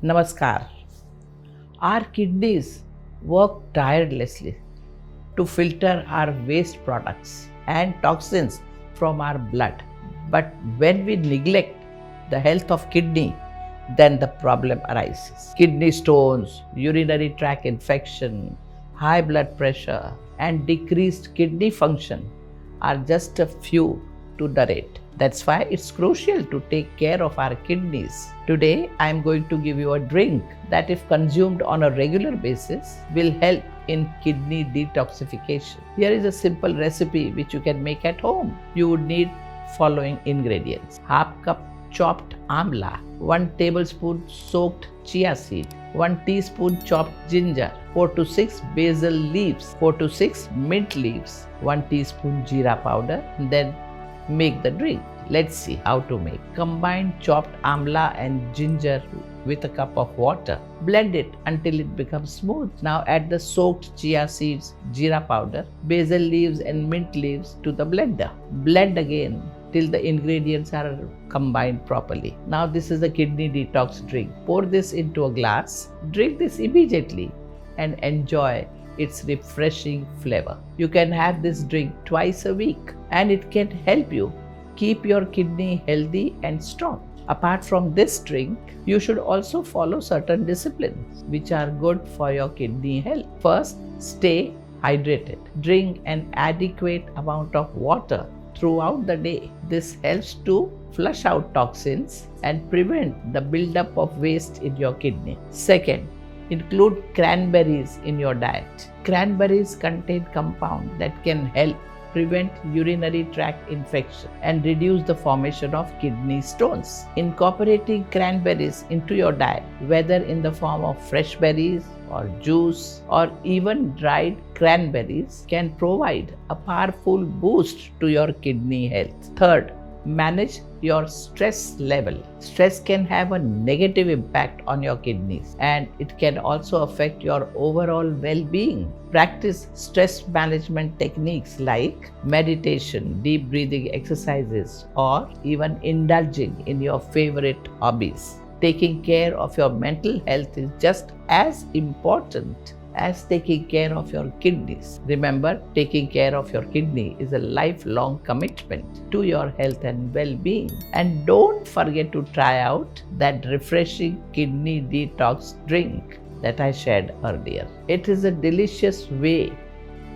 Namaskar. Our kidneys work tirelessly to filter our waste products and toxins from our blood. But when we neglect the health of kidney, then the problem arises. Kidney stones, urinary tract infection, high blood pressure, and decreased kidney function are just a few to narrate. That's why it's crucial to take care of our kidneys. Today, I am going to give you a drink that, if consumed on a regular basis, will help in kidney detoxification. Here is a simple recipe which you can make at home. You would need following ingredients: half cup chopped amla, 1 tablespoon soaked chia seed, 1 teaspoon chopped ginger, 4 to 6 basil leaves, 4 to 6 mint leaves, 1 teaspoon jeera powder. Then make the drink. Let's see how to make. Combine chopped amla and ginger with a cup of water. Blend it until it becomes smooth. Now add the soaked chia seeds, jeera powder, basil leaves and mint leaves to the blender. Blend again till the ingredients are combined properly. Now this is the kidney detox drink. Pour this into a glass. Drink this immediately and enjoy its refreshing flavor. You can have this drink twice a week and it can help you keep your kidney healthy and strong. Apart from this drink, you should also follow certain disciplines which are good for your kidney health. First, stay hydrated. Drink an adequate amount of water throughout the day. This helps to flush out toxins and prevent the buildup of waste in your kidney. Second, include cranberries in your diet. Cranberries contain compounds that can help prevent urinary tract infection and reduce the formation of kidney stones. Incorporating cranberries into your diet, whether in the form of fresh berries or juice or even dried cranberries, can provide a powerful boost to your kidney health. Third, manage your stress level. Stress can have a negative impact on your kidneys and it can also affect your overall well-being. Practice stress management techniques like meditation, deep breathing exercises, or even indulging in your favorite hobbies. Taking care of your mental health is just as important as taking care of your kidneys. Remember, taking care of your kidney is a lifelong commitment to your health and well-being. And don't forget to try out that refreshing kidney detox drink that I shared earlier. It is a delicious way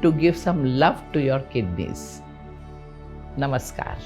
to give some love to your kidneys. Namaskar.